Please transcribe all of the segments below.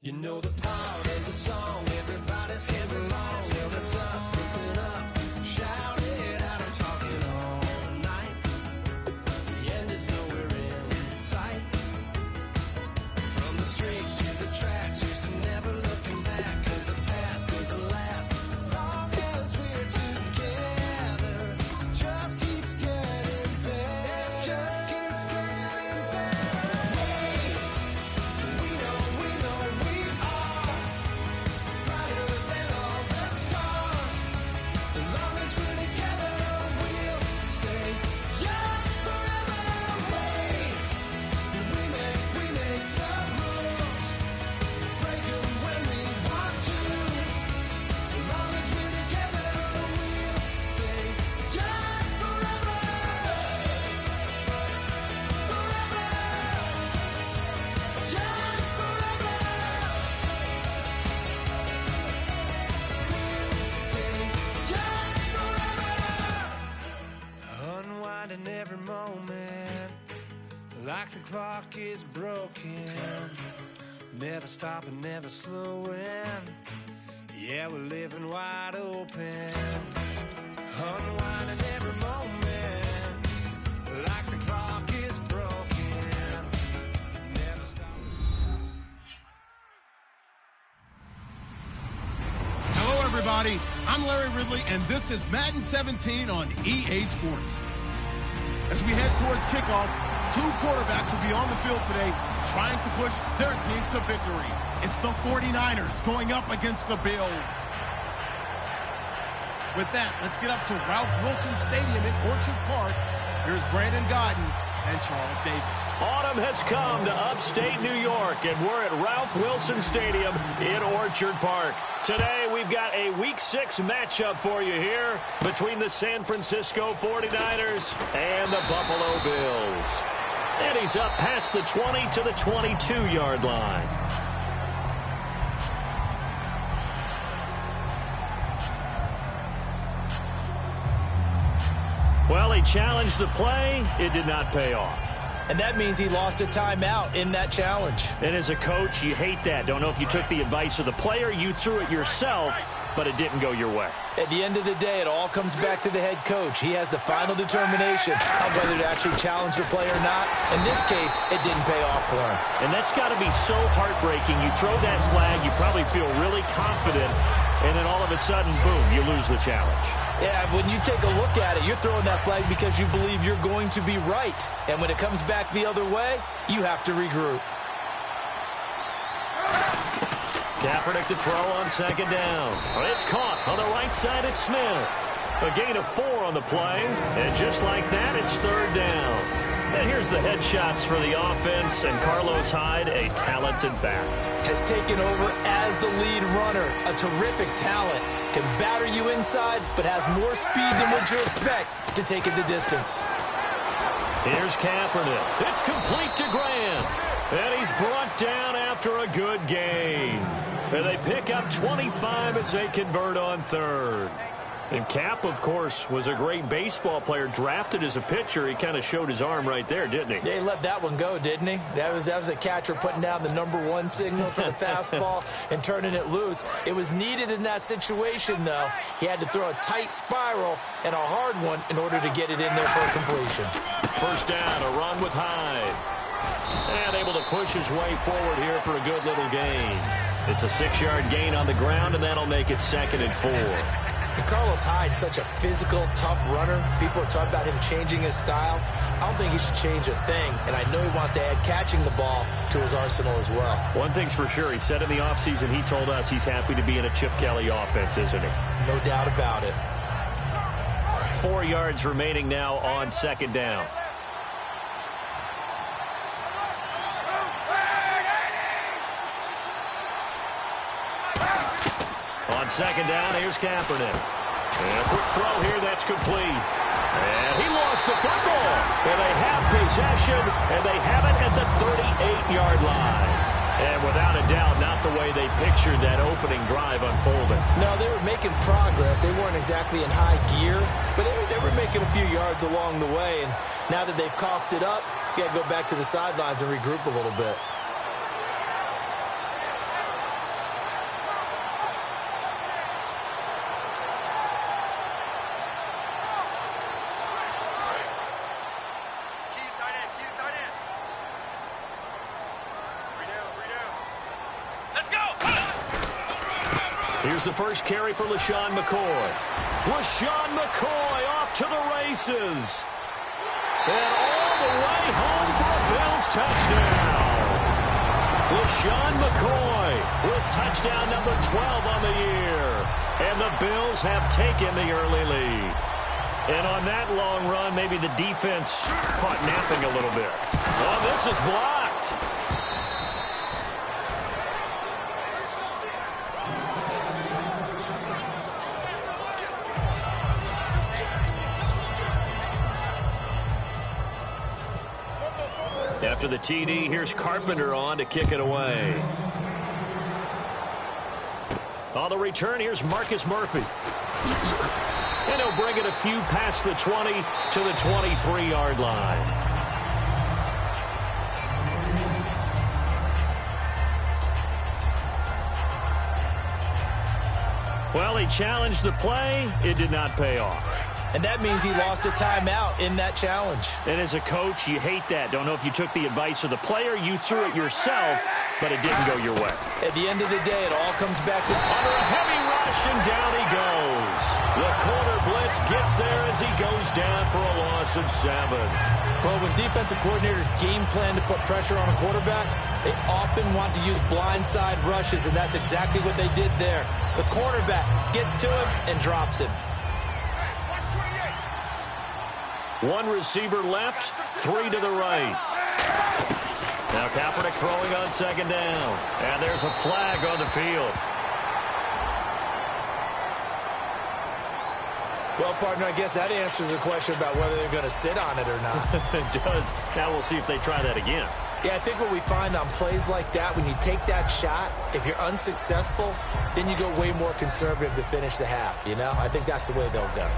You know the part of the song everybody sings along. Well, that's us, listen up, shout it out, I'm talking all night. The end is nowhere in sight. From the streets to the tracks, here's to never looking back, cause the past doesn't last long as we're together. Just keeps getting better, just keeps getting better. We know we are brighter than all the stars. As long as we're together, we'll stay young forever. We make the rules, break 'em when we want to. As long as we're together, we'll stay young forever. Forever. Young forever. We'll stay young forever. Unwinding every moment, like the clock is broken. Never stopping, never slowing. Yeah, we're living wide open. Unwinding every moment, like the clock is broken. Never stopping. Hello, everybody. everybody. I'm Larry Ridley, and this is Madden 17 on EA Sports. As we head towards kickoff, two quarterbacks will be on the field today trying to push their team to victory. It's the 49ers going up against the Bills. With that, let's get up to Ralph Wilson Stadium in Orchard Park. Here's Brandon Gaudin and Charles Davis. Autumn has come to upstate New York, and we're at Ralph Wilson Stadium in Orchard Park. Today, we've got a Week 6 matchup for you here between the San Francisco 49ers and the Buffalo Bills. And he's up past the 20 to the 22-yard line. Well, he challenged the play. It did not pay off. And that means he lost a timeout in that challenge. And as a coach, you hate that. Don't know if you took the advice of the player. You threw it yourself, but it didn't go your way. At the end of the day, it all comes back to the head coach. He has the final determination on whether to actually challenge the play or not. In this case, it didn't pay off for him. And that's got to be so heartbreaking. You throw that flag, you probably feel really confident, and then all of a sudden, boom, you lose the challenge. Yeah, when you take a look at it, you're throwing that flag because you believe you're going to be right. And when it comes back the other way, you have to regroup. Kaepernick to throw on second down. It's caught on the right side. It's Smith. A gain of 4 on the play. And just like that, it's third down. And here's the headshots for the offense. And Carlos Hyde, a talented back. Has taken over as the lead runner. A terrific talent. Can batter you inside, but has more speed than what you expect to take it the distance. Here's Kaepernick. It's complete to Graham. And he's brought down after a good gain. And they pick up 25 as they convert on third. And Cap, of course, was a great baseball player, drafted as a pitcher. He kind of showed his arm right there, didn't he? Yeah, he let that one go, didn't he? That was a catcher putting down the #1 signal for the fastball and turning it loose. It was needed in that situation, though. He had to throw a tight spiral and a hard one in order to get it in there for a completion. First down, a run with Hyde. And able to push his way forward here for a good little gain. It's a 6-yard gain on the ground, and that'll make it 2nd and 4. And Carlos Hyde, such a physical, tough runner. People are talking about him changing his style. I don't think he should change a thing, and I know he wants to add catching the ball to his arsenal as well. One thing's for sure, he said in the offseason, he told us he's happy to be in a Chip Kelly offense, isn't he? No doubt about it. 4 yards remaining now on 2nd down. On 2nd down, here's Kaepernick. And a quick throw here, that's complete. And he lost the football. And they have possession, and they have it at the 38-yard line. And without a doubt, not the way they pictured that opening drive unfolding. No, they were making progress. They weren't exactly in high gear, but they were making a few yards along the way. And now that they've coughed it up, you got to go back to the sidelines and regroup a little bit. Here's the first carry for LeSean McCoy. LeSean McCoy off to the races. And all the way home for a Bills touchdown. LeSean McCoy with touchdown number 12 on the year. And the Bills have taken the early lead. And on that long run, maybe the defense caught napping a little bit. Oh, this is blocked. After the TD, here's Carpenter on to kick it away. On the return, here's Marcus Murphy. And he'll bring it a few past the 20 to the 23-yard line. Well, he challenged the play. It did not pay off. And that means he lost a timeout in that challenge. And as a coach, you hate that. Don't know if you took the advice of the player. You threw it yourself, but it didn't go your way. At the end of the day, it all comes back to Under a heavy rush, and down he goes. The corner blitz gets there as he goes down for a loss of 7. Well, when defensive coordinators game plan to put pressure on a quarterback, they often want to use blindside rushes, and that's exactly what they did there. The cornerback gets to him and drops him. 1 receiver left, 3 to the right. Now Kaepernick throwing on 2nd down. And there's a flag on the field. Well, partner, I guess that answers the question about whether they're going to sit on it or not. It does. Now we'll see if they try that again. Yeah, I think what we find on plays like that, when you take that shot, if you're unsuccessful, then you go way more conservative to finish the half, you know? I think that's the way they'll go.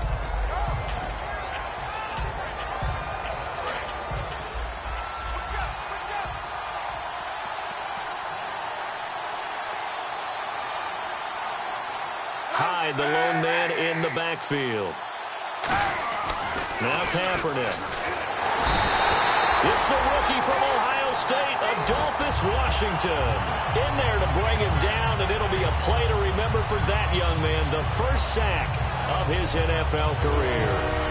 Hyde, the lone man in the backfield. Now Kaepernick. It's the rookie from Ohio State, Adolphus Washington. In there to bring him down, and it'll be a play to remember for that young man. The first sack of his NFL career.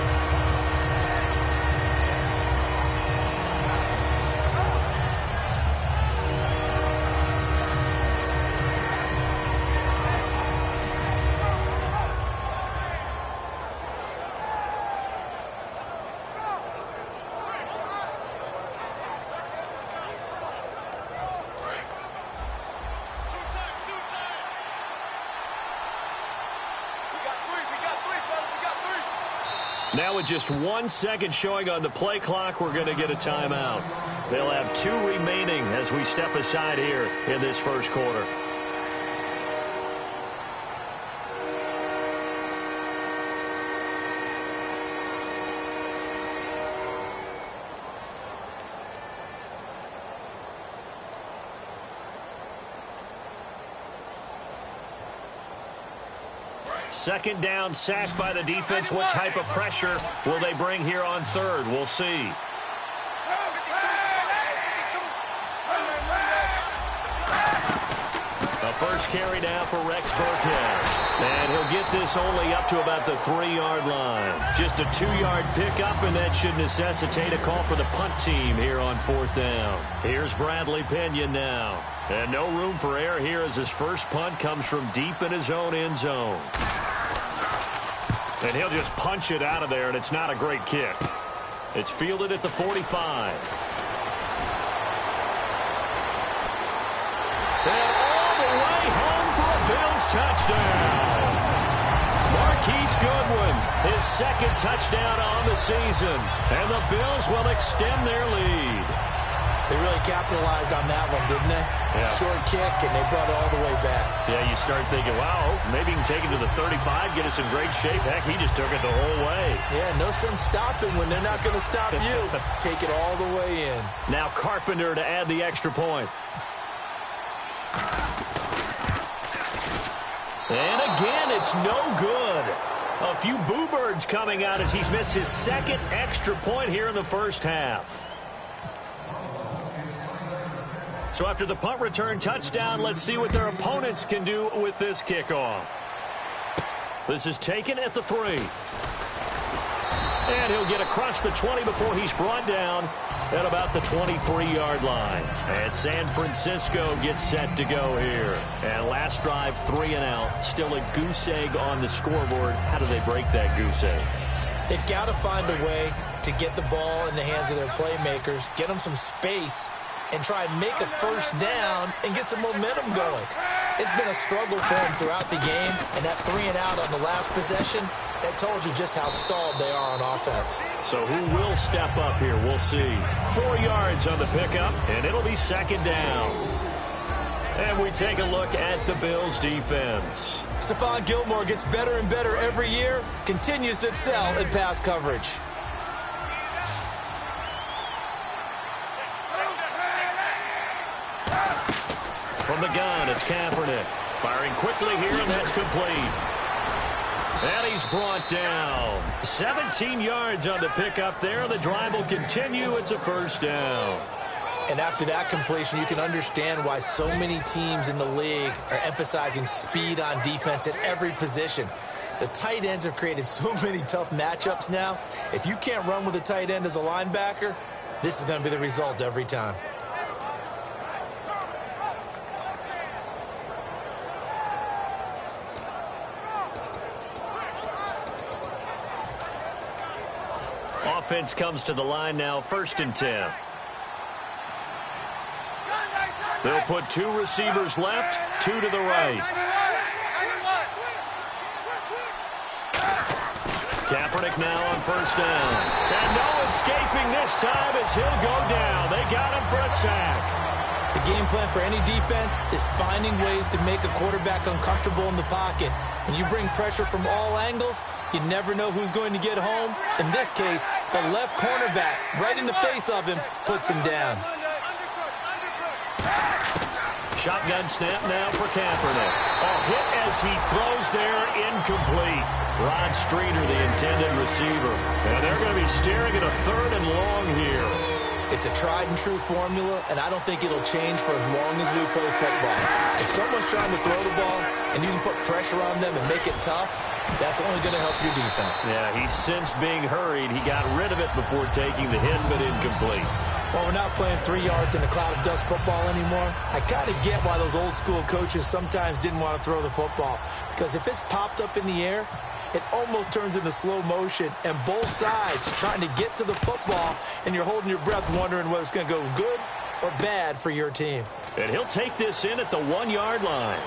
Now with just 1 second showing on the play clock, we're going to get a timeout. They'll have 2 remaining as we step aside here in this first quarter. Second down, sacked by the defense. What type of pressure will they bring here on 3rd? We'll see. The first carry now for Rex Burkhead. And he'll get this only up to about the 3-yard line. Just a 2-yard pickup, and that should necessitate a call for the punt team here on 4th down. Here's Bradley Pinion now. And no room for error here as his first punt comes from deep in his own end zone. And he'll just punch it out of there, and it's not a great kick. It's fielded at the 45. And all the way home for a Bills touchdown. Marquise Goodwin, his 2nd touchdown on the season. And the Bills will extend their lead. They really capitalized on that one, didn't they? Yeah. Short kick, and they brought it all the way back. Yeah, you start thinking, wow, maybe he can take it to the 35, get us in great shape. Heck, he just took it the whole way. Yeah, no sense stopping when they're not going to stop you. Take it all the way in. Now Carpenter to add the extra point. And again, it's no good. A few boo birds coming out as he's missed his 2nd extra point here in the first half. So after the punt return touchdown, let's see what their opponents can do with this kickoff. This is taken at the 3. And he'll get across the 20 before he's brought down at about the 23-yard line. And San Francisco gets set to go here. And last drive, 3 and out. Still a goose egg on the scoreboard. How do they break that goose egg? They've got to find a way to get the ball in the hands of their playmakers, get them some space, and try and make a first down and get some momentum going. It's been a struggle for them throughout the game, and that 3 and out on the last possession, that told you just how stalled they are on offense. So who will step up here? We'll see. 4 yards on the pickup, and it'll be 2nd down. And we take a look at the Bills' defense. Stephon Gilmore gets better and better every year, continues to excel in pass coverage. From the gun, it's Kaepernick. Firing quickly here, and that's complete. And he's brought down. 17 yards on the pickup there. The drive will continue. It's a first down. And after that completion, you can understand why so many teams in the league are emphasizing speed on defense at every position. The tight ends have created so many tough matchups now. If you can't run with a tight end as a linebacker, this is going to be the result every time. Offense comes to the line now, 1st and 10. They'll put 2 receivers left, 2 to the right. Kaepernick now on 1st down. And no escaping this time as he'll go down. They got him for a sack. The game plan for any defense is finding ways to make a quarterback uncomfortable in the pocket. When you bring pressure from all angles, you never know who's going to get home. In this case, the left cornerback, right in the face of him, puts him down. Shotgun snap now for Kaepernick. A hit as he throws there, incomplete. Rod Streeter, the intended receiver. And they're going to be staring at a 3rd and long here. It's a tried-and-true formula, and I don't think it'll change for as long as we play football. If someone's trying to throw the ball and you can put pressure on them and make it tough, that's only going to help your defense. Yeah, he sensed being hurried. He got rid of it before taking the hit, but incomplete. Well, we're not playing 3 yards in a cloud of dust football anymore. I kind of get why those old-school coaches sometimes didn't want to throw the football, because if it's popped up in the air, it almost turns into slow motion, and both sides trying to get to the football, and you're holding your breath wondering whether it's going to go good or bad for your team. And he'll take this in at the 1-yard line.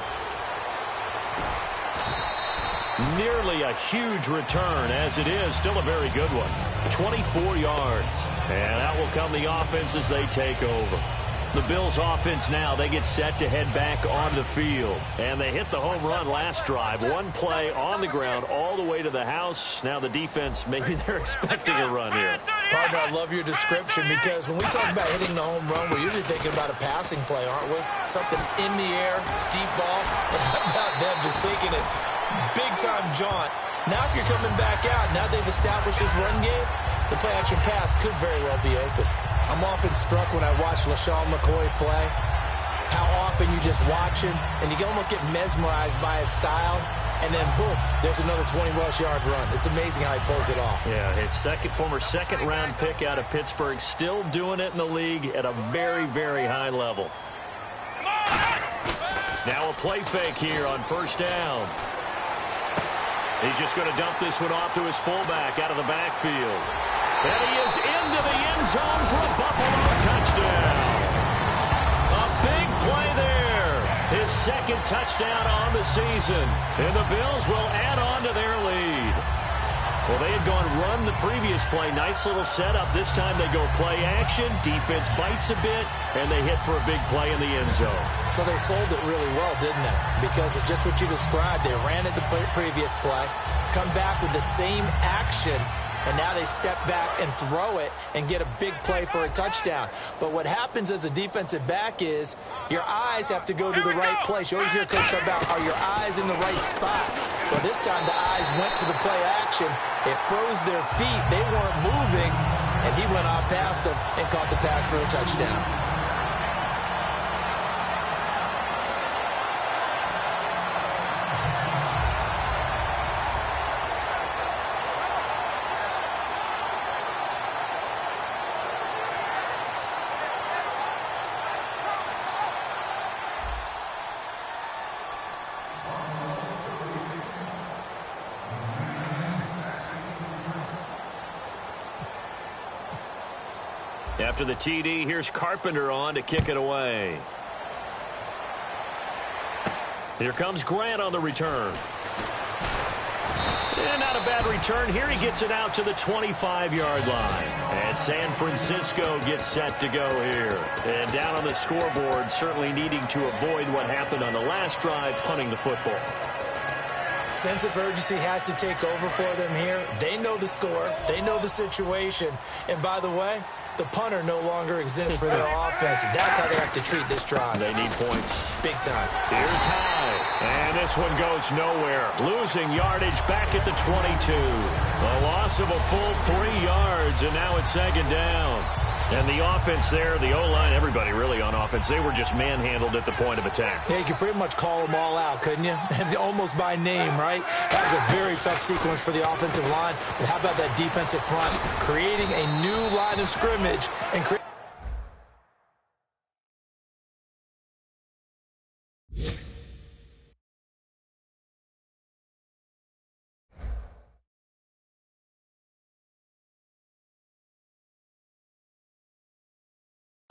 Nearly a huge return, as it is still a very good one. 24 yards. And out will come the offense as they take over. The Bills offense now, they get set to head back on the field. And they hit the home run last drive. 1 play on the ground all the way to the house. Now the defense, maybe they're expecting a run here. Partner, I love your description, because when we talk about hitting the home run, we're usually thinking about a passing play, aren't we? Something in the air, deep ball. But how about them just taking it big-time jaunt? Now if you're coming back out, now they've established this run game, the play-action pass could very well be open. I'm often struck when I watch LaShawn McCoy play, how often you just watch him, and you can almost get mesmerized by his style, and then, boom, there's another 20-rush-yard run. It's amazing how he pulls it off. Yeah, his former second-round pick out of Pittsburgh, still doing it in the league at a very, very high level. Now a play fake here on 1st down. He's just going to dump this one off to his fullback out of the backfield. And he is into the end zone for a Buffalo touchdown. A big play there. His 2nd touchdown on the season. And the Bills will add on to their lead. Well, they had gone run the previous play. Nice little setup. This time they go play action. Defense bites a bit, and they hit for a big play in the end zone. So they sold it really well, didn't they? Because it's just what you described. They ran it the previous play, come back with the same action, and now they step back and throw it and get a big play for a touchdown. But what happens as a defensive back is your eyes have to go to the right place. You always hear Coach talk about, are your eyes in the right spot? Well, this time the eyes went to the play action. It froze their feet. They weren't moving, and he went on past them and caught the pass for a touchdown. After the TD, here's Carpenter on to kick it away. Here comes Grant on the return. And not a bad return. Here he gets it out to the 25-yard line. And San Francisco gets set to go here. And down on the scoreboard, certainly needing to avoid what happened on the last drive, punting the football. Sense of urgency has to take over for them here. They know the score. They know the situation. And by the way, the punter no longer exists for their offense. That's how they have to treat this drive. They need points. Big time. Here's High. And this one goes nowhere. Losing yardage back at the 22. A loss of a full 3 yards, and now it's 2nd down. And the offense there, the O-line, everybody really on offense, they were just manhandled at the point of attack. Yeah, you could pretty much call them all out, couldn't you? Almost by name, right? That was a very tough sequence for the offensive line. But how about that defensive front creating a new line of scrimmage and creating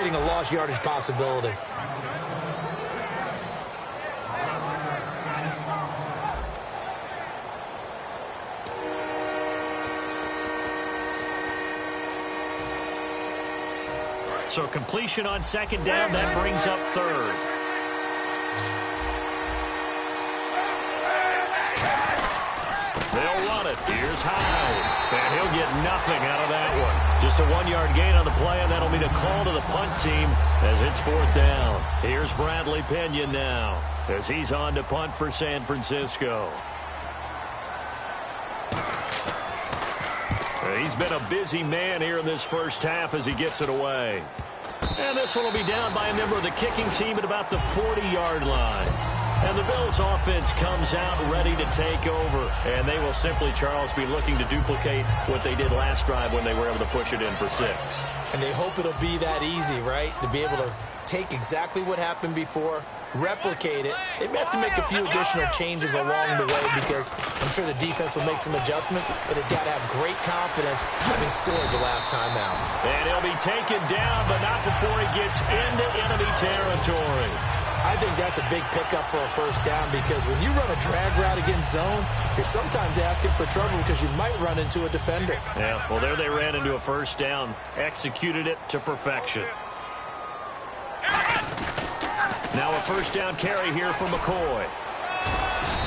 a lost yardage possibility. So completion on second down, that brings up third. They'll run it. Here's Hyde. And he'll get nothing out of that one. Just a 1-yard gain on the play, and that'll mean a call to the punt team as it's fourth down. Here's Bradley Pinion now as he's on to punt for San Francisco. He's been a busy man here in this first half as he gets it away. And this one will be down by a member of the kicking team at about the 40-yard line. And the Bills offense comes out ready to take over. And they will simply, Charles, be looking to duplicate what they did last drive when they were able to push it in for 6. And they hope it'll be that easy, right? To be able to take exactly what happened before, replicate it. They may have to make a few additional changes along the way because I'm sure the defense will make some adjustments, but they've got to have great confidence having scored the last time out. And he'll be taken down, but not before he gets into enemy territory. I think that's a big pickup for a first down because when you run a drag route against zone, you're sometimes asking for trouble because you might run into a defender. Yeah, well, there they ran into a first down, executed it to perfection. Now a first down carry here for McCoy.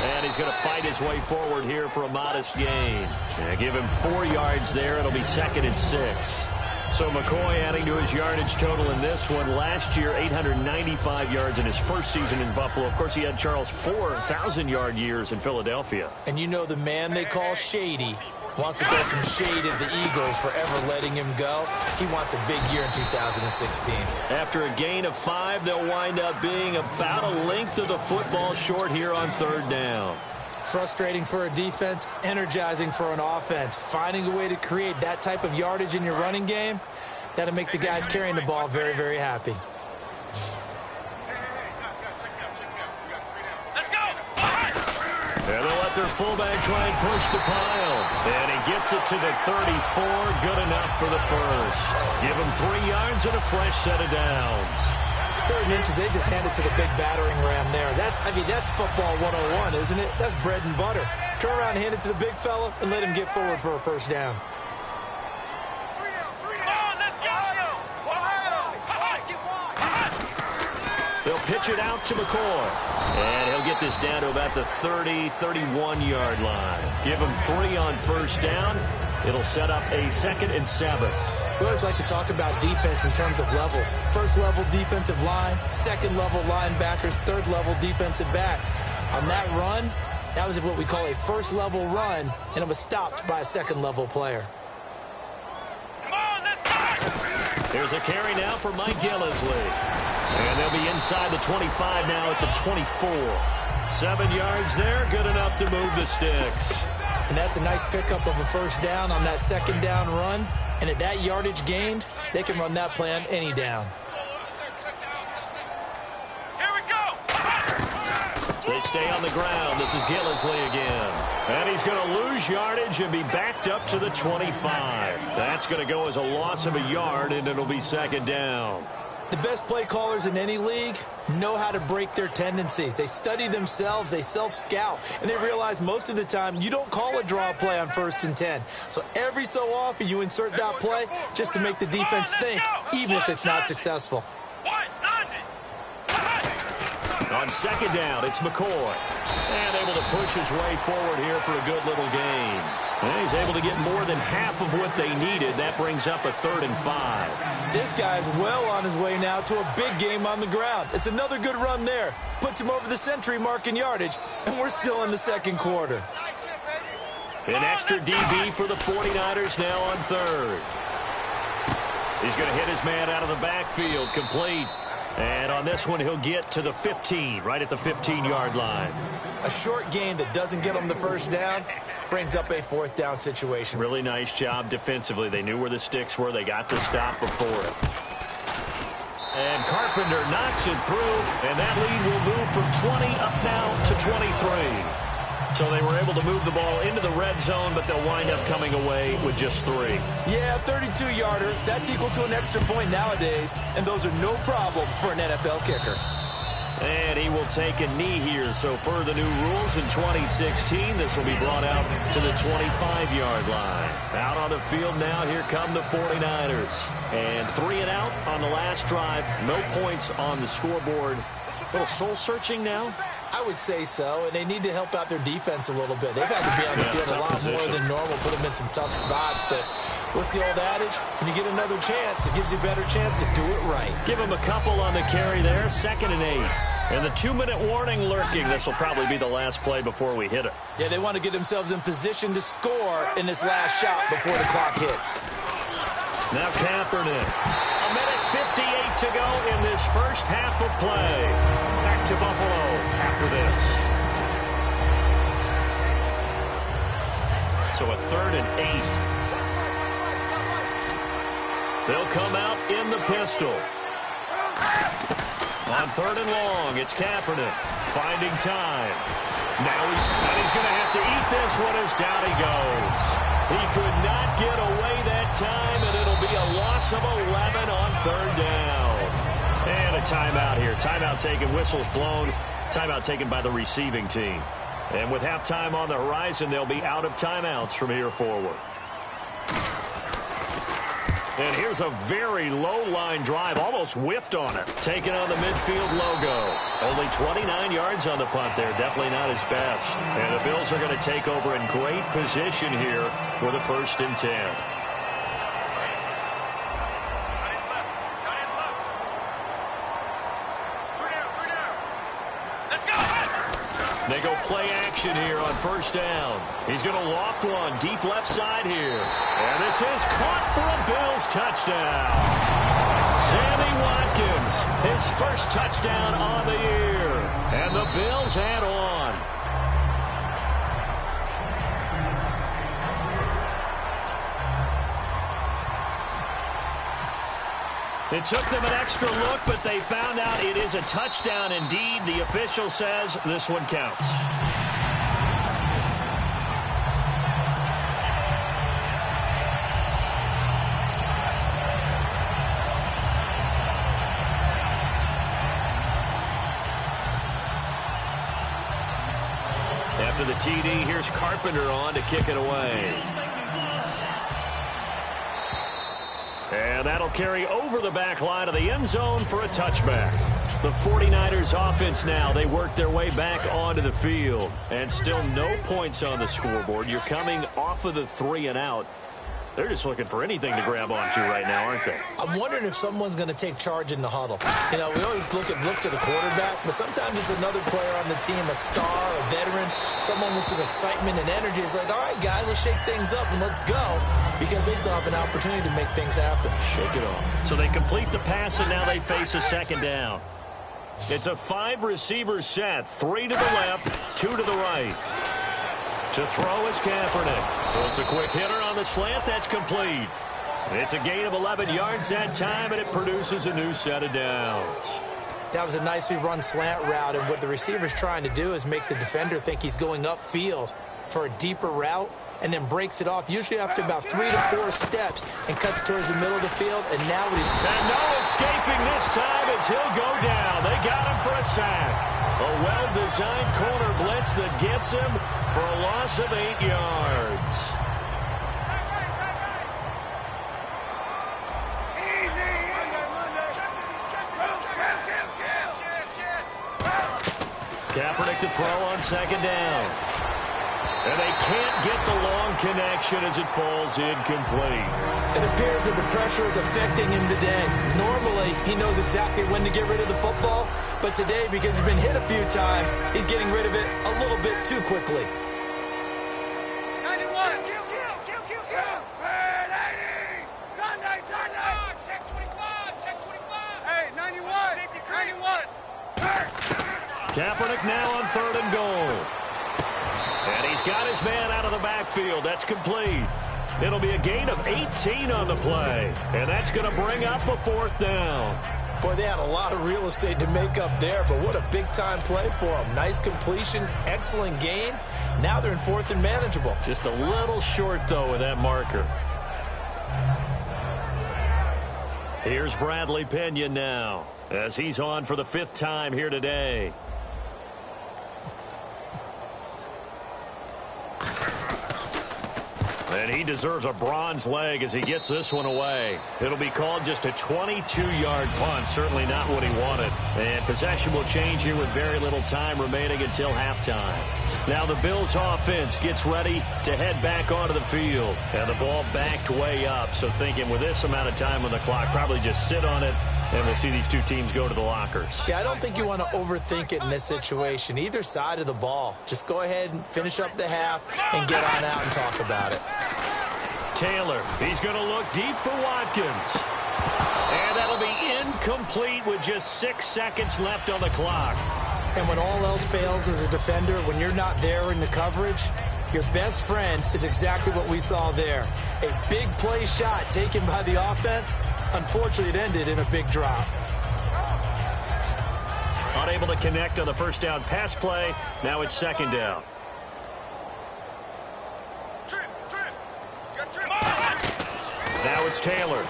And he's going to fight his way forward here for a modest gain. And give him 4 yards there. It'll be 2nd and 6. So McCoy adding to his yardage total in this one. Last year, 895 yards in his first season in Buffalo. Of course, he had, Charles, 4 1,000-yard years in Philadelphia. And you know the man they call Shady wants to throw some shade at the Eagles for ever letting him go. He wants a big year in 2016. After a gain of 5, they'll wind up being about a length of the football short here on 3rd down. Frustrating for a defense, energizing for an offense. Finding a way to create that type of yardage in your running game, that'll make the guys carrying the ball very, very happy. And they'll let their fullback try and push the pile. And he gets it to the 34. Good enough for the first. Give him 3 yards and a fresh set of downs. 3rd inches, they just hand it to the big battering ram there. That's football 101, isn't it? That's bread and butter. Turn around and hand it to the big fella and let him get forward for a first down. They'll pitch it out to McCoy. And he'll get this down to about the 30, 31-yard line. Give him 3 on first down. It'll set up a 2nd and 7. We always like to talk about defense in terms of levels. 1st level defensive line, 2nd level linebackers, 3rd level defensive backs. On that run, that was what we call a 1st level run, and it was stopped by a 2nd level player. Here's a carry now for Mike Gillislee. And they'll be inside the 25 now at the 24. 7 yards there, good enough to move the sticks. And that's a nice pickup of a first down on that 2nd down run. And at that yardage gained, they can run that play on any down. Here we go. They stay on the ground. This is Gillislee again. And he's going to lose yardage and be backed up to the 25. That's going to go as a loss of a yard, and it'll be 2nd down. The best play callers in any league know how to break their tendencies. They study themselves, they self-scout, and they realize most of the time you don't call a draw play on 1st and 10. So every so often you insert that play just to make the defense think, even if it's not successful. On 2nd down, it's McCoy. And able to push his way forward here for a good little gain. And he's able to get more than half of what they needed. That brings up a 3rd and 5. This guy's well on his way now to a big game on the ground. It's another good run there. Puts him over the century mark in yardage, and we're still in the 2nd quarter. An extra DB for the 49ers now on 3rd. He's going to hit his man out of the backfield, complete. And on this one, he'll get to the 15, right at the 15-yard line. A short gain that doesn't get him the first down brings up a fourth down situation. Really nice job defensively. They knew where the sticks were. They got the stop before it. And Carpenter knocks it through, and that lead will move from 20 up now to 23. So they were able to move the ball into the red zone, but they'll wind up coming away with just 3. Yeah, 32-yarder. That's equal to an extra point nowadays, and those are no problem for an NFL kicker. And he will take a knee here. So per the new rules in 2016, this will be brought out to the 25-yard line. Out on the field now, here come the 49ers. And 3 and out on the last drive. No points on the scoreboard. A little soul-searching now? I would say so, and they need to help out their defense a little bit. They've had to be on the field a lot more than normal, put them in some tough spots. But what's the old adage? When you get another chance, it gives you a better chance to do it right. Give them a couple on the carry there, 2nd and 8. And the 2-minute warning lurking. This will probably be the last play before we hit it. Yeah, they want to get themselves in position to score in this last shot before the clock hits. Now Kaepernick. 1:58 to go in this first half of play. Back to Buffalo after this. So a 3rd and 8. They'll come out in the pistol. On 3rd and long, it's Kaepernick finding time. Now he's going to have to eat this one as down he goes. He could not get away that time, and it'll be a loss of 11 on 3rd down. And a timeout here. Timeout taken, whistles blown. Timeout taken by the receiving team. And with halftime on the horizon, they'll be out of timeouts from here forward. And here's a very low-line drive, almost whiffed on it. Taking on the midfield logo. Only 29 yards on the punt there. Definitely not his best. And the Bills are going to take over in great position here with a 1st and 10. They go play action here on 1st down. He's going to loft one deep left side here. And this is caught for a Bills touchdown. Sammy Watkins, his first touchdown on the year. And the Bills head on. It took them an extra look, but they found out it is a touchdown indeed. The official says this one counts. After the TD, here's Carpenter on to kick it away. And that'll carry over the back line of the end zone for a touchback. The 49ers offense now, they work their way back onto the field. And still no points on the scoreboard. You're coming off of the 3 and out. They're just looking for anything to grab onto right now, aren't they? I'm wondering if someone's going to take charge in the huddle. You know, we always look to the quarterback, but sometimes it's another player on the team, a star, a veteran, someone with some excitement and energy. It's like, all right, guys, let's shake things up and let's go, because they still have an opportunity to make things happen. Shake it off. So they complete the pass, and now they face a 2nd down. It's a 5-receiver set, 3 to the left, 2 to the right. To throw is Kaepernick. So it's a quick hitter on the slant. That's complete. It's a gain of 11 yards that time, and it produces a new set of downs. That was a nicely run slant route, and what the receiver's trying to do is make the defender think he's going upfield for a deeper route, and then breaks it off, usually after about 3 to 4 steps, and cuts towards the middle of the field. And now he's... And no escaping this time as he'll go down. They got him for a sack. A well-designed corner blitz that gets him for a loss of 8 yards. Kaepernick to throw on 2nd down. And they can't get the long connection as it falls incomplete. It appears that the pressure is affecting him today. Normally, he knows exactly when to get rid of the football, but today, because he's been hit a few times, he's getting rid of it a little bit too quickly. 91, kill. 80, Sunday. Kaepernick now on 3rd and goal. And he's got his man out of the backfield. That's complete. It'll be a gain of 18 on the play. And that's going to bring up a 4th down. Boy, they had a lot of real estate to make up there, but what a big-time play for them. Nice completion, excellent gain. Now they're in 4th and manageable. Just a little short, though, with that marker. Here's Bradley Pinion now, as he's on for the 5th time here today. And he deserves a bronze leg as he gets this one away. It'll be called just a 22-yard punt. Certainly not what he wanted. And possession will change here with very little time remaining until halftime. Now the Bills offense gets ready to head back onto the field. And the ball backed way up. So thinking with this amount of time on the clock, probably just sit on it. And we'll see these two teams go to the lockers. Yeah, I don't think you want to overthink it in this situation. Either side of the ball. Just go ahead and finish up the half and get on out and talk about it. Taylor, he's going to look deep for Watkins. And that'll be incomplete with just 6 seconds left on the clock. And when all else fails as a defender, when you're not there in the coverage, your best friend is exactly what we saw there. A big play shot taken by the offense. Unfortunately, it ended in a big drop. Unable to connect on the first down pass play. Now it's 2nd down. Now it's Taylor.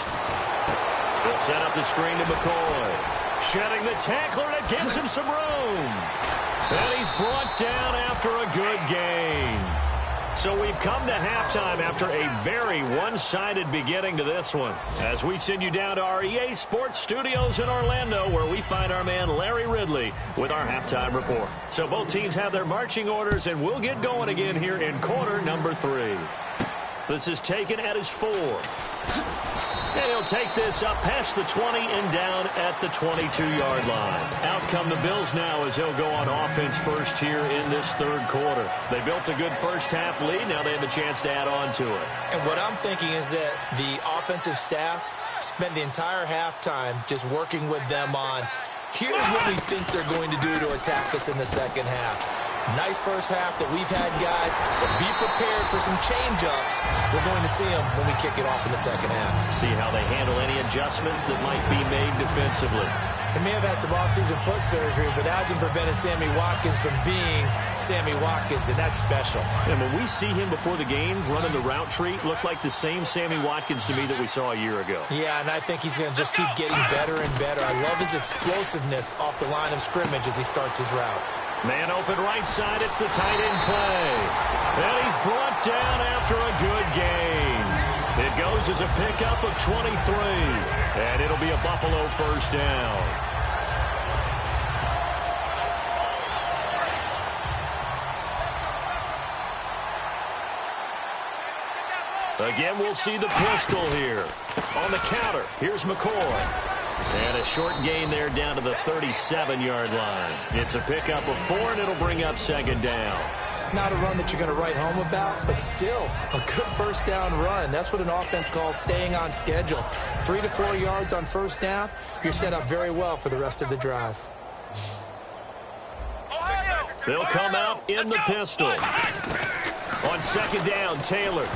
He'll set up the screen to McCoy. Shedding the tackler, and it gives him some room. And he's brought down after a good gain. So we've come to halftime after a very one-sided beginning to this one. As we send you down to our EA Sports Studios in Orlando, where we find our man Larry Ridley with our halftime report. So both teams have their marching orders, and we'll get going again here in quarter number 3. This is taken at his 4. And he'll take this up past the 20 and down at the 22-yard line. Out come the Bills now as they'll go on offense first here in this 3rd quarter. They built a good first-half lead. Now they have a chance to add on to it. And what I'm thinking is that the offensive staff spent the entire halftime just working with them on, here's what we think they're going to do to attack us in the second half. Nice first half that we've had, guys, but be prepared for some change-ups. We're going to see them when we kick it off in the second half. See how they handle any adjustments that might be made defensively. He may have had some off-season foot surgery, but hasn't prevented Sammy Watkins from being Sammy Watkins, and that's special. And when we see him before the game running the route tree, looked like the same Sammy Watkins to me that we saw a year ago. Yeah, and I think he's going to just keep getting better and better. I love his explosiveness off the line of scrimmage as he starts his routes. Man open right side, it's the tight end play. And he's brought down after a good gain. It goes as a pickup of 23. And it'll be a Buffalo first down. Again, we'll see the pistol here. On the counter, here's McCoy. And a short gain there down to the 37-yard line. It's a pickup of 4, and it'll bring up 2nd down. Not a run that you're going to write home about, but still a good first down run. That's what an offense calls staying on schedule. 3 to 4 yards on first down, you're set up very well for the rest of the drive. They'll come out in the pistol. On 2nd down, Taylor.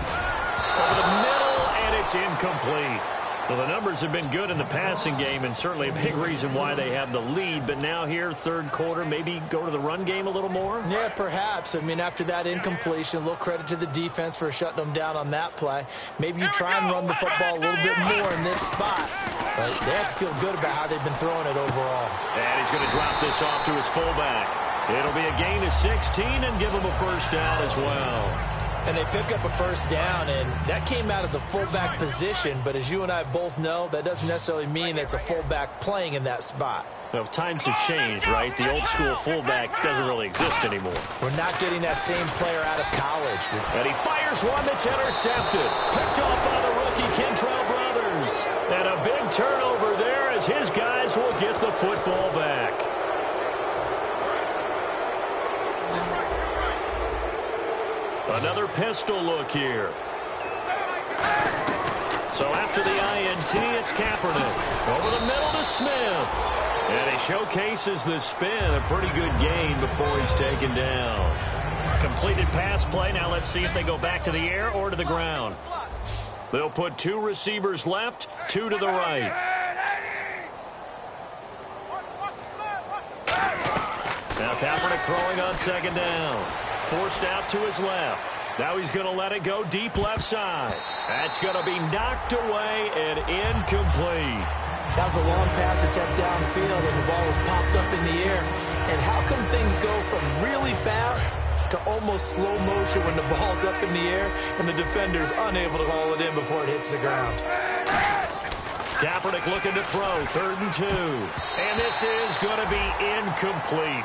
Over the middle, and it's incomplete. Well, the numbers have been good in the passing game, and certainly a big reason why they have the lead. But now here, 3rd quarter, maybe go to the run game a little more? Yeah, perhaps. I mean, after that incompletion, a little credit to the defense for shutting them down on that play. Maybe you try and run the football a little bit more in this spot. But they have to feel good about how they've been throwing it overall. And he's going to drop this off to his fullback. It'll be a gain of 16 and give him a first down as well. And they pick up a first down, and that came out of the fullback position. But as you and I both know, that doesn't necessarily mean it's a fullback playing in that spot. Well, times have changed, right? The old school fullback doesn't really exist anymore. We're not getting that same player out of college. And he fires one that's intercepted. Picked off by the rookie Kentrell Brothers. And a big turnover there as his guys will get the football back. Another pistol look here. So after the INT, it's Kaepernick. Over the middle to Smith. And he showcases the spin. A pretty good gain before he's taken down. Completed pass play. Now let's see if they go back to the air or to the ground. They'll put 2 receivers left, 2 to the right. Now Kaepernick throwing on second down. Forced out to his left. Now he's going to let it go deep left side. That's going to be knocked away and incomplete. That was a long pass attempt downfield, and the ball was popped up in the air. And how come things go from really fast to almost slow motion when the ball's up in the air and the defender's unable to haul it in before it hits the ground? Kaepernick looking to throw, 3rd and 2. And this is going to be incomplete.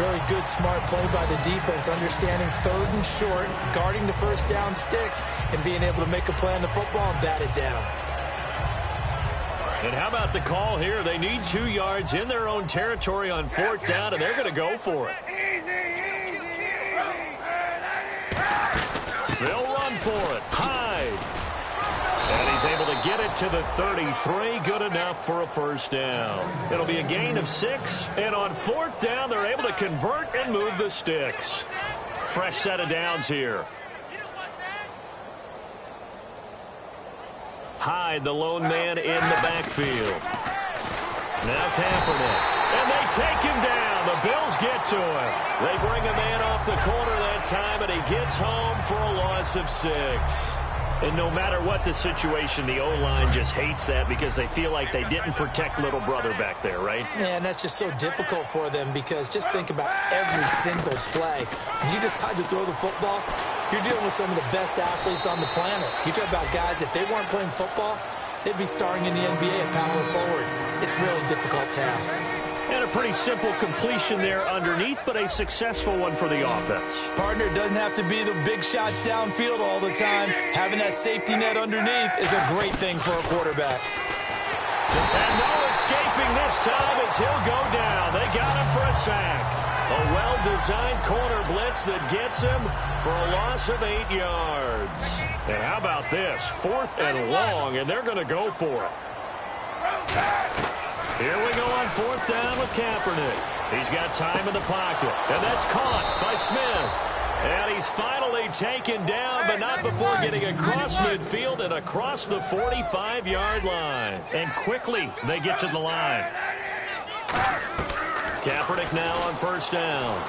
Really good, smart play by the defense, understanding 3rd and short, guarding the first down sticks, and being able to make a play on the football and bat it down. And how about the call here? They need 2 yards in their own territory on 4th down, and they're going to go for it. They'll run for it. Hyde. And he's able to get it to the 33. Good enough for a first down. It'll be a gain of 6. And on 4th down, they're able to convert and move the sticks. Fresh set of downs here. Hyde, the lone man in the backfield. Now Kaepernick. And they take him down. The Bills get to him. They bring a man off the corner that time, and he gets home for a loss of 6. And no matter what the situation, the O-line just hates that because they feel like they didn't protect little brother back there, right? Man, that's just so difficult for them because just think about every single play. When you decide to throw the football, you're dealing with some of the best athletes on the planet. You talk about guys, if they weren't playing football, they'd be starring in the NBA at power forward. It's a really difficult task. And a pretty simple completion there underneath, but a successful one for the offense. Partner, it doesn't have to be the big shots downfield all the time. Having that safety net underneath is a great thing for a quarterback. And no escaping this time as he'll go down. They got him for a sack. A well-designed corner blitz that gets him for a loss of 8 yards. And how about this? 4th and long, and they're going to go for it. Here we go on 4th down with Kaepernick. He's got time in the pocket, and that's caught by Smith. And he's finally taken down, but not before getting across midfield and across the 45-yard line. And quickly, they get to the line. Kaepernick now on 1st down.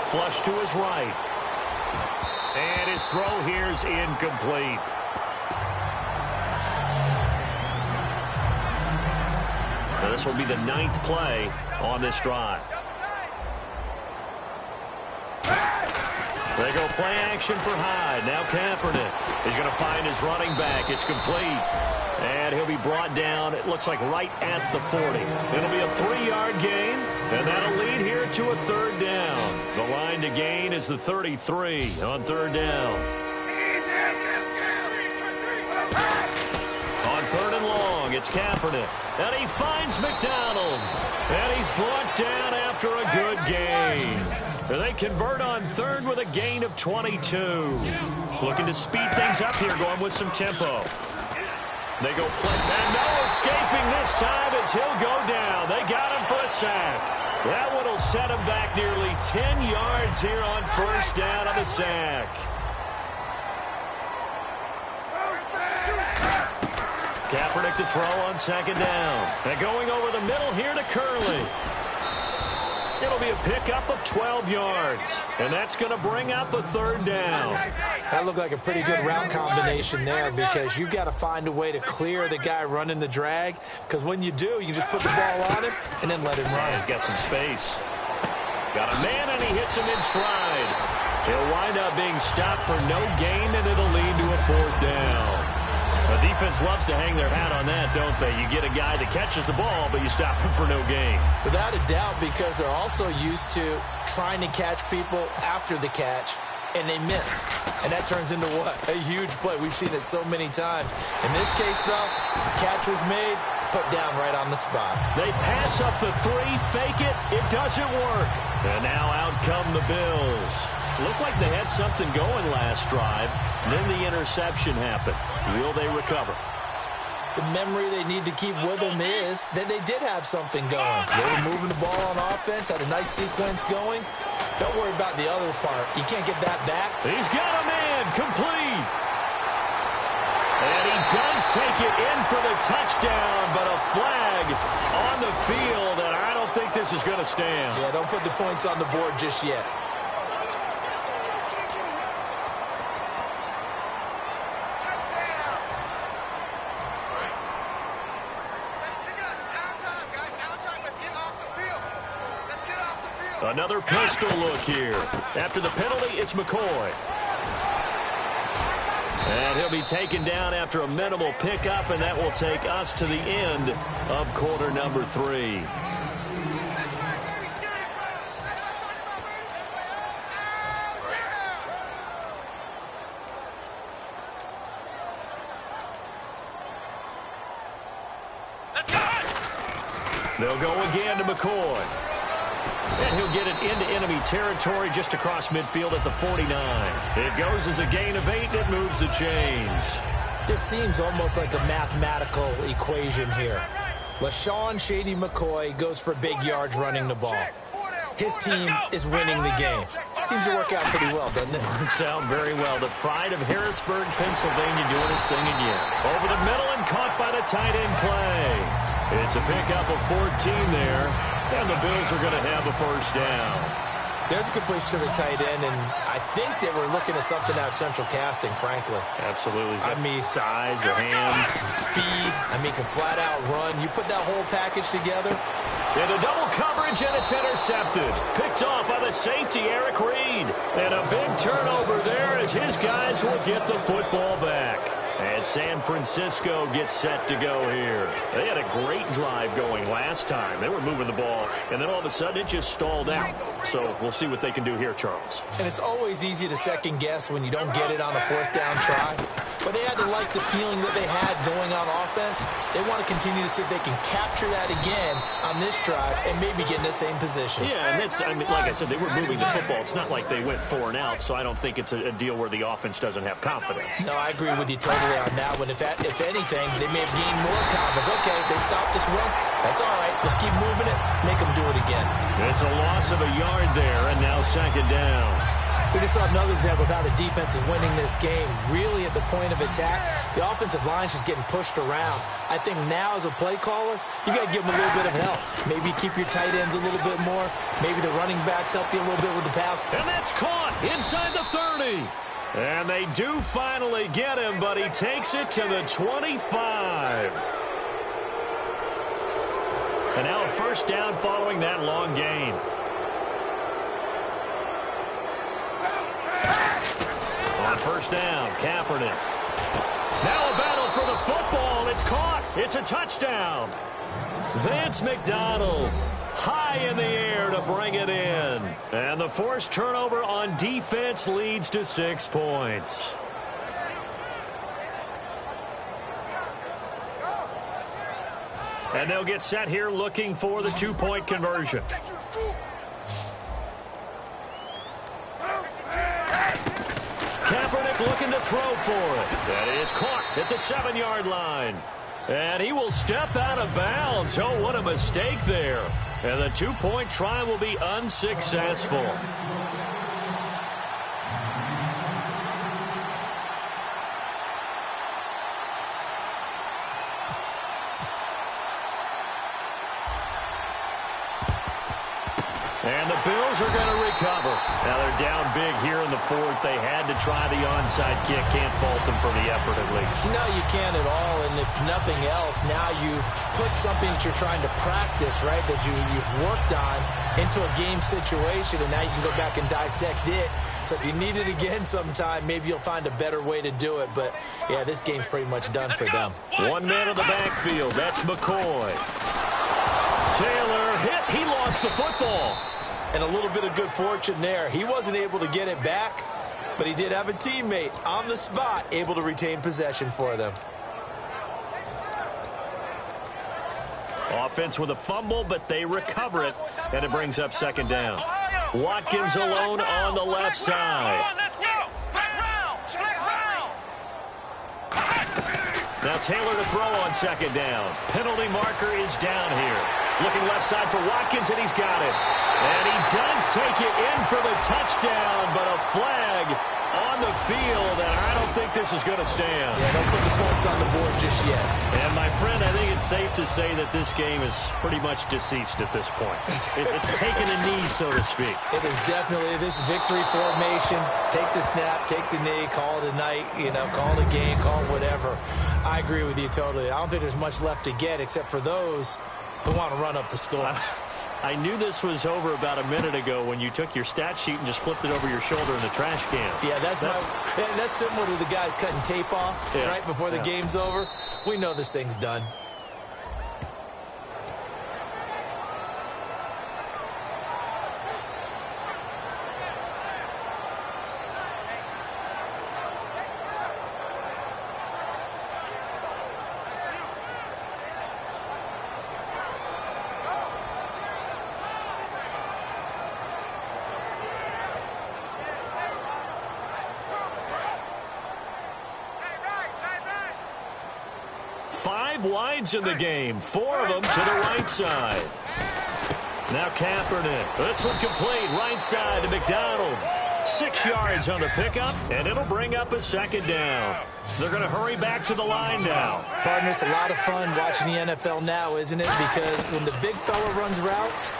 Flush to his right. And his throw here's incomplete. Now this will be the 9th play on this drive. They go play action for Hyde. Now Kaepernick. He's going to find his running back. It's complete. And he'll be brought down, it looks like right at the 40. It'll be a 3-yard gain, and that'll lead here to a 3rd down. The line to gain is the 33 on 3rd down. On 3rd and long, it's Kaepernick. And he finds McDonald. And he's brought down after a good gain. And they convert on 3rd with a gain of 22. Looking to speed things up here, going with some tempo. They go play, and no escaping this time as he'll go down. They got him for a sack. That one will set him back nearly 10 yards here on 1st down on the sack. Kaepernick to throw on 2nd down. And going over the middle here to Curley. It'll be a pickup of 12 yards. And that's going to bring up a 3rd down. That looked like a pretty good route combination there because you've got to find a way to clear the guy running the drag. Because when you do, you just put the ball on him and then let him run. He's got some space. Got a man, and he hits him in stride. He'll wind up being stopped for no gain, and it'll lead to a 4th down. The defense loves to hang their hat on that, don't they? You get a guy that catches the ball, but you stop him for no gain. Without a doubt, because they're also used to trying to catch people after the catch, and they miss. And that turns into what? A huge play. We've seen it so many times. In this case, though, the catch was made, put down right on the spot. They pass up the 3, fake it. It doesn't work. And now out come the Bills. Looked like they had something going last drive. Then the interception happened. Will they recover? The memory they need to keep with them is that they did have something going. They were moving the ball on offense, had a nice sequence going. Don't worry about the other part. You can't get that back. He's got a man complete. And he does take it in for the touchdown, but a flag on the field, and I don't think this is going to stand. Yeah, don't put the points on the board just yet. Another pistol look here. After the penalty, it's McCoy. And he'll be taken down after a minimal pickup, and that will take us to the end of quarter number 3. They'll go again to McCoy. And he'll get it into enemy territory just across midfield at the 49. It goes as a gain of 8, and it moves the chains. This seems almost like a mathematical equation here. LaShawn Shady McCoy goes for big yards running the ball. His team is winning the game. Seems to work out pretty well, doesn't it? Sound very well. The pride of Harrisburg, Pennsylvania doing his thing again. Over the middle and caught by the tight end Clay. It's a pickup of 14 there, and the Bills are going to have a first down. There's a good push to the tight end, and I think they were looking at something out of central casting, frankly. Absolutely. I mean, size, the hands. Speed. I mean, can flat out run. You put that whole package together. Into double coverage, and it's intercepted. Picked off by the safety, Eric Reed. And a big turnover there as his guys will get the football back. And San Francisco gets set to go here. They had a great drive going last time. They were moving the ball, and then all of a sudden it just stalled out. So we'll see what they can do here, Charles. And it's always easy to second guess when you don't get it on a 4th down try. But they had to like the feeling that they had going on offense. They want to continue to see if they can capture that again on this drive and maybe get in the same position. Yeah, and it's, I mean, like I said, they were moving the football. It's not like they went 4 and out, so I don't think it's a deal where the offense doesn't have confidence. No, I agree with you totally on that one. If anything, they may have gained more confidence. Okay, they stopped us once. That's all right. Let's keep moving it. Make them do it again. It's a loss of a yard there, and now 2nd down. We just saw another example of how the defense is winning this game. Really at the point of attack, the offensive line's just getting pushed around. I think now as a play caller, you got to give them a little bit of help. Maybe keep your tight ends a little bit more. Maybe the running backs help you a little bit with the pass. And that's caught inside the 30. And they do finally get him, but he takes it to the 25. And now a first down following that long gain. On first down, Kaepernick. Now a battle for the football. It's caught. It's a touchdown. Vance McDonald high in the air to bring it in. And the forced turnover on defense leads to 6 points. And they'll get set here looking for the 2-point conversion. Kaepernick looking to throw for it. That is caught at the 7-yard line. And he will step out of bounds. Oh, what a mistake there. And the 2-point try will be unsuccessful. And the Bills are going to recover. Now they're down big here in the 4th. They had to try the onside kick. Can't fault them for the effort at least. No, you can't at all. And if nothing else, now you've put something that you're trying to practice, right, that you've worked on into a game situation, and now you can go back and dissect it. So if you need it again sometime, maybe you'll find a better way to do it. But, yeah, this game's pretty much done for them. 1 man in the backfield. That's McCoy. Taylor hit. He lost the football. And a little bit of good fortune there. He wasn't able to get it back, but he did have a teammate on the spot able to retain possession for them. Offense with a fumble, but they recover it, and it brings up 2nd down. Watkins alone on the left side. Now Taylor to throw on second down. Penalty marker is down here. Looking left side for Watkins, and he's got it. And he does take it in for the touchdown, but a flag on the field, and I don't think this is going to stand. Yeah, don't put the points on the board just yet. And, my friend, I think it's safe to say that this game is pretty much deceased at this point. It's taken a knee, so to speak. It is definitely this victory formation. Take the snap, take the knee, call it a night, call it a game, call it whatever. I agree with you totally. I don't think there's much left to get except for those who want to run up the score. I knew this was over about a minute ago when you took your stat sheet and just flipped it over your shoulder in the trash can. Yeah, that's similar to the guys cutting tape off right before the game's over. We know this thing's done. Wides in the game, 4 of them to the right side. Now Kaepernick. This one's complete. Right side to McDonald. 6 yards on the pickup, and it'll bring up a second down. They're going to hurry back to the line now. Partner, it's a lot of fun watching the NFL now, isn't it? Because when the big fella runs routes,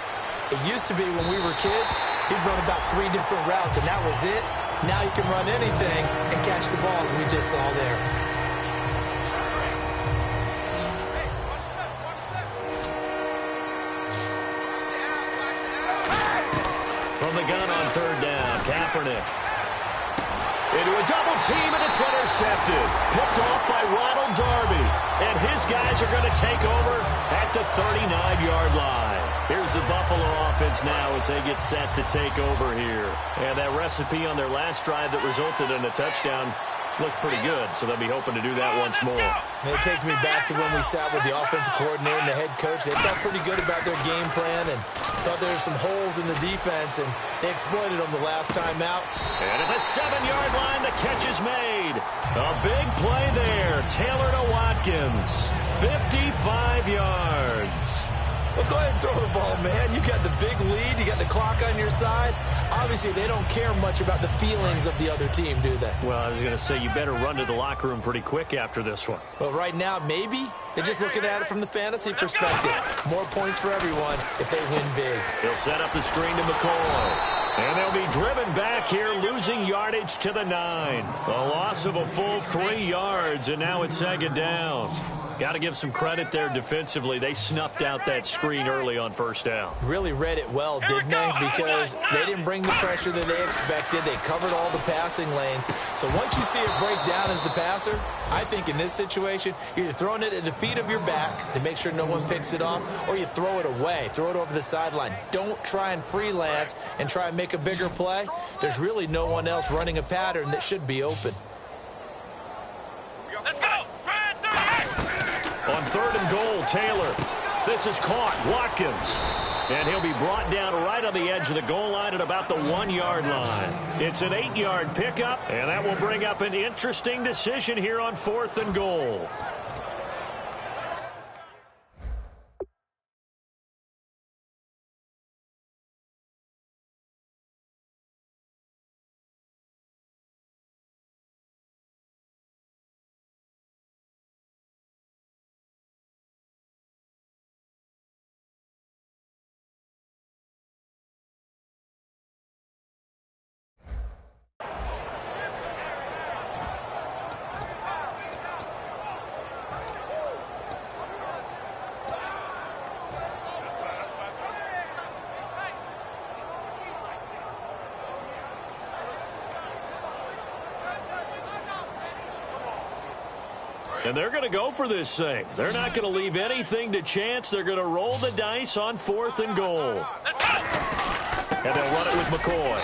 it used to be when we were kids, he'd run about 3 different routes, and that was it. Now you can run anything and catch the balls we just saw there. From the gun on third down, Kaepernick. Into a double team, and it's intercepted. Picked off by Ronald Darby. And his guys are going to take over at the 39-yard line. Here's the Buffalo offense now as they get set to take over here. And that recipe on their last drive that resulted in a touchdown looked pretty good, so they'll be hoping to do that once more. And it takes me back to when we sat with the offensive coordinator and the head coach. They felt pretty good about their game plan and thought there were some holes in the defense, and they exploited them the last time out. And at the 7-yard line, the catch is made. A big play there. Taylor to Watkins. 55 yards. Well, go ahead and throw the ball, man. You got the big lead. You got the clock on your side. Obviously, they don't care much about the feelings of the other team, do they? Well, I was going to say, you better run to the locker room pretty quick after this one. Well, right now, maybe. They're just looking at it from the fantasy perspective. More points for everyone if they win big. He'll set up the screen to McCoy. And they'll be driven back here, losing yardage to the 9. A loss of a full 3 yards, and now it's second down. Got to give some credit there defensively. They snuffed out that screen early on first down. Really read it well, didn't they? Because they didn't bring the pressure that they expected. They covered all the passing lanes. So once you see it break down as the passer, I think in this situation, you're either throwing it at the feet of your back to make sure no one picks it off, or you throw it away, throw it over the sideline. Don't try and freelance and try and make a bigger play. There's really no one else running a pattern that should be open. Let's go! On third and goal, Taylor. This is caught. Watkins. And he'll be brought down right on the edge of the goal line at about the 1-yard line. It's an 8-yard pickup, and that will bring up an interesting decision here on fourth and goal. And they're going to go for this thing. They're not going to leave anything to chance. They're going to roll the dice on fourth and goal. And they'll run it with McCoy.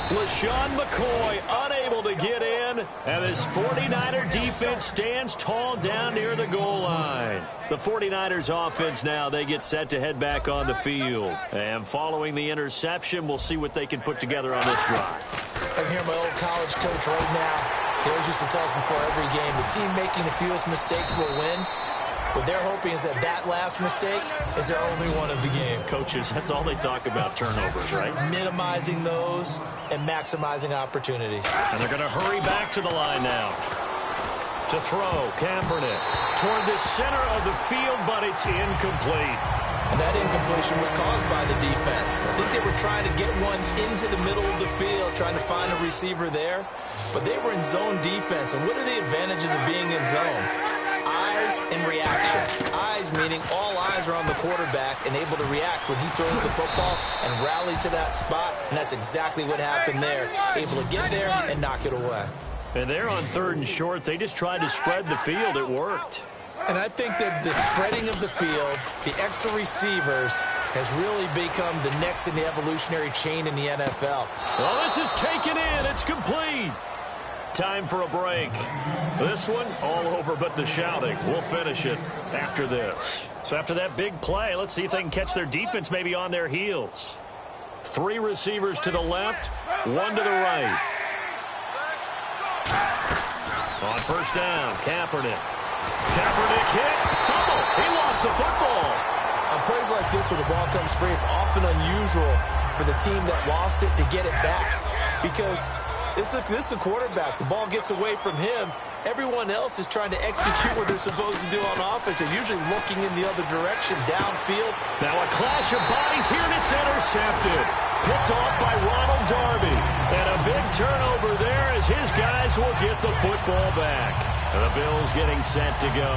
LaShawn McCoy unable to get in. And this 49er defense stands tall down near the goal line. The 49ers offense now, they get set to head back on the field. And following the interception, we'll see what they can put together on this drive. I can hear my old college coach right now. He always used to tell us before every game, the team making the fewest mistakes will win. What they're hoping is that that last mistake is their only one of the game. Coaches, that's all they talk about, turnovers, right? Minimizing those and maximizing opportunities. And they're going to hurry back to the line now. To throw, Kaepernick toward the center of the field, but it's incomplete. And that incompletion was caused by the defense. I think they were trying to get one into the middle of the field, trying to find a receiver there. But they were in zone defense. And what are the advantages of being in zone? Eyes and reaction. Eyes meaning all eyes are on the quarterback and able to react when he throws the football and rally to that spot. And that's exactly what happened there. Able to get there and knock it away. And they're on 3rd and short. They just tried to spread the field. It worked. And I think that the spreading of the field, the extra receivers, has really become the next in the evolutionary chain in the NFL. Well, this is taken in. It's complete. Time for a break. This one, all over but the shouting. We'll finish it after this. So after that big play, let's see if they can catch their defense maybe on their heels. 3 receivers to the left, 1 to the right. On first down, Kaepernick. Kaepernick hit, fumble. He lost the football. On plays like this where the ball comes free, it's often unusual for the team that lost it to get it back. Because this is the quarterback. The ball gets away from him. Everyone else is trying to execute what they're supposed to do on offense. They're usually looking in the other direction, downfield. Now a clash of bodies here, and it's intercepted. Picked off by Ronald Darby. And a big turnover there as his guys will get the football back. And the Bills getting set to go.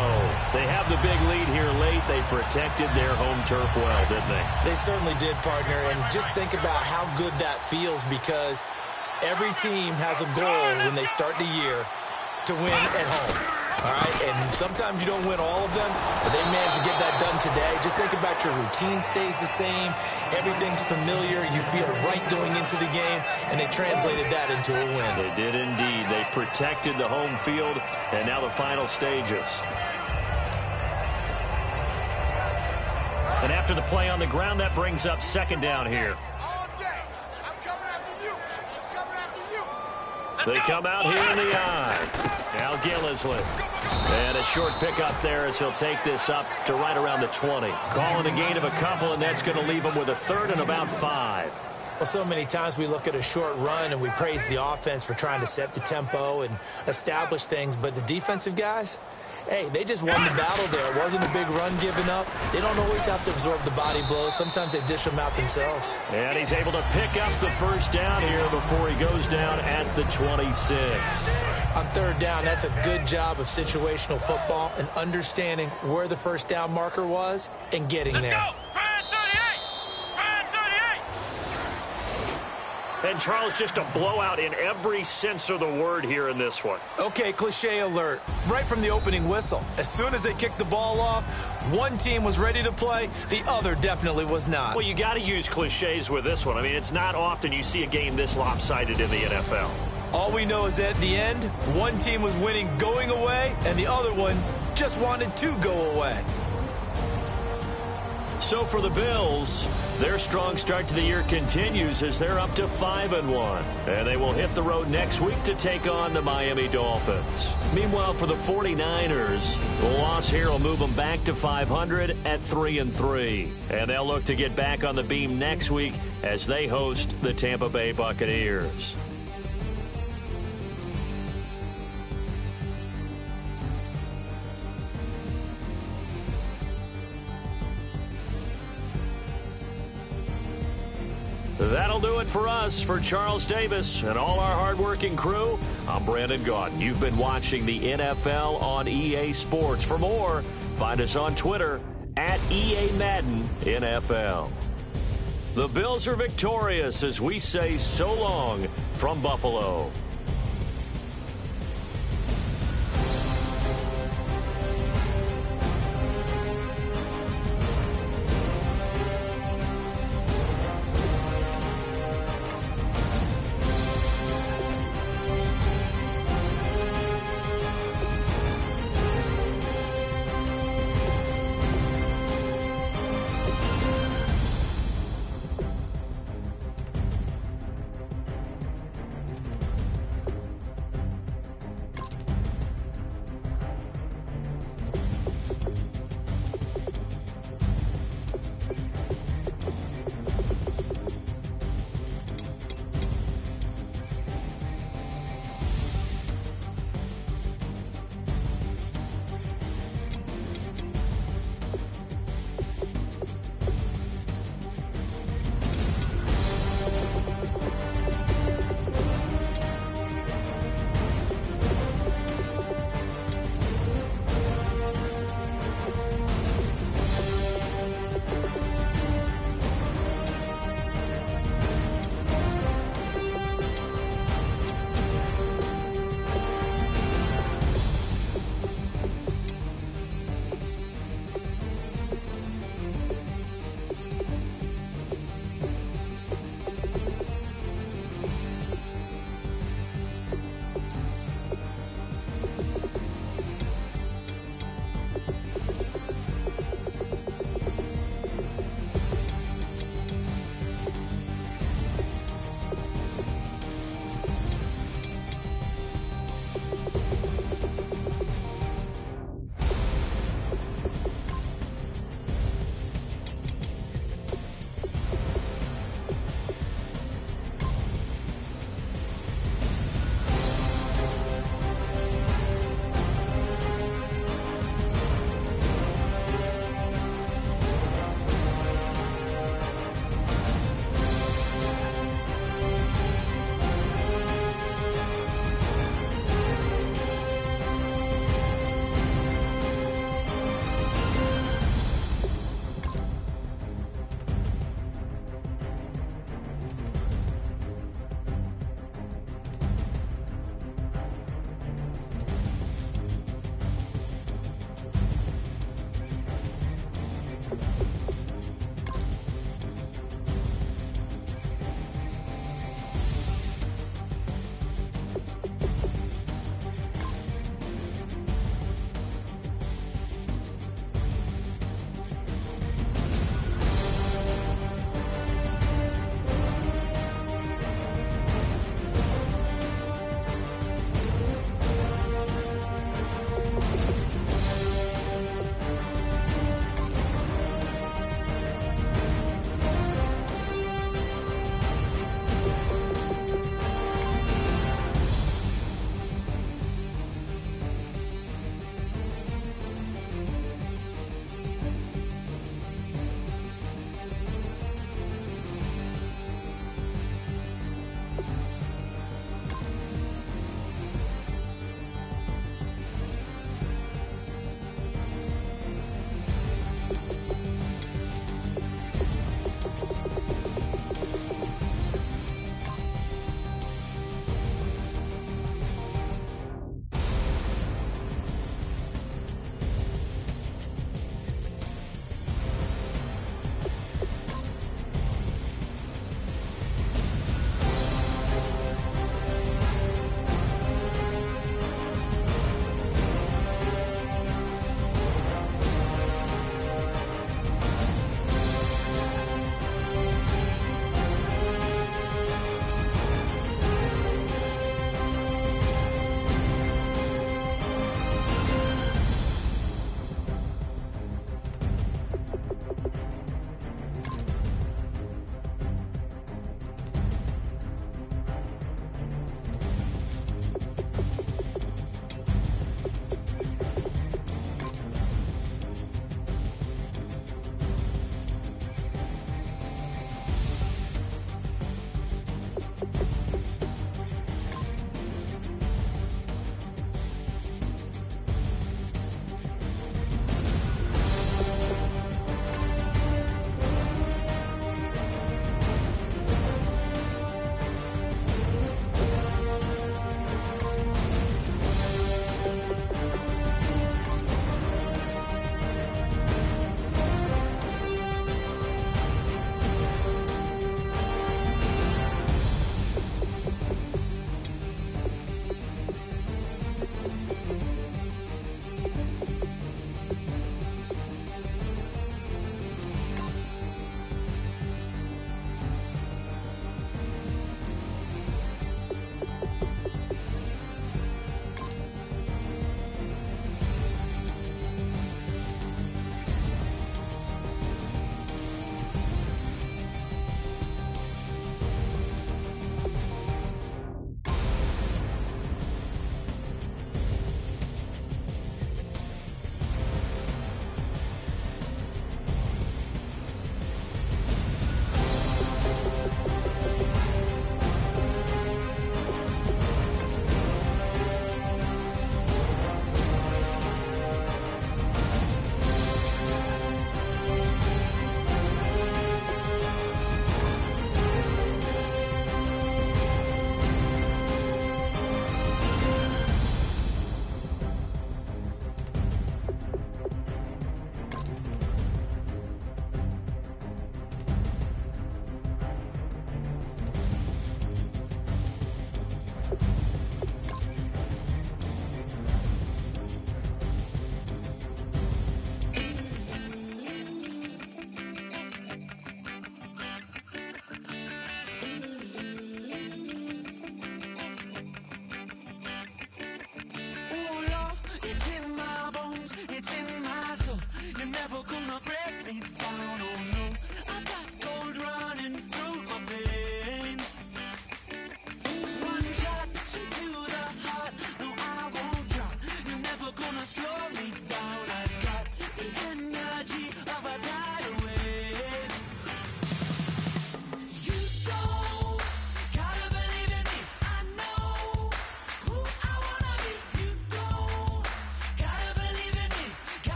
They have the big lead here late. They protected their home turf well, didn't they? They certainly did, partner. And just think about how good that feels, because every team has a goal when they start the year to win at home. All right, and sometimes you don't win all of them, but they managed to get that done today. Just think about your routine stays the same. Everything's familiar. You feel right going into the game, and they translated that into a win. They did indeed. They protected the home field, and now the final stages. And after the play on the ground, that brings up 2nd down here. They come out here in the eye. Now Gillislee. And a short pickup there as he'll take this up to right around the 20. Calling a gain of a couple, and that's going to leave him with a 3rd and about 5. Well, so many times we look at a short run and we praise the offense for trying to set the tempo and establish things, but the defensive guys, hey, they just won the battle there. It wasn't a big run given up. They don't always have to absorb the body blows. Sometimes they dish them out themselves. And he's able to pick up the first down here before he goes down at the 26. On 3rd down, that's a good job of situational football and understanding where the first down marker was and getting there. And Charles, just a blowout in every sense of the word here in this one. Okay, cliche alert. Right from the opening whistle. As soon as they kicked the ball off, one team was ready to play, the other definitely was not. Well, you got to use cliches with this one. I mean, it's not often you see a game this lopsided in the NFL. All we know is that at the end, one team was winning going away, and the other one just wanted to go away. So for the Bills, their strong start to the year continues as they're up to 5-1. And they will hit the road next week to take on the Miami Dolphins. Meanwhile, for the 49ers, the loss here will move them back to 500 at 3-3. And they'll look to get back on the beam next week as they host the Tampa Bay Buccaneers. That'll do it for us. For Charles Davis and all our hardworking crew, I'm Brandon Gaudin. You've been watching the NFL on EA Sports. For more, find us on Twitter at EA Madden NFL. The Bills are victorious as we say so long from Buffalo.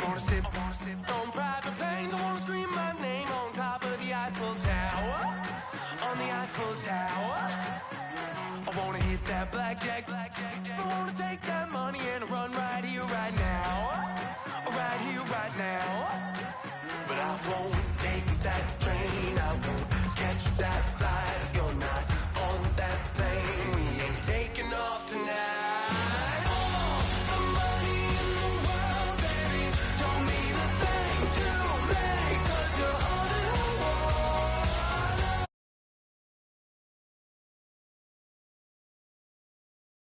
wanna sit on private planes. I wanna scream my name on top of the Eiffel Tower. On the Eiffel Tower. I wanna hit that blackjack. I wanna take that money and run right here, right now.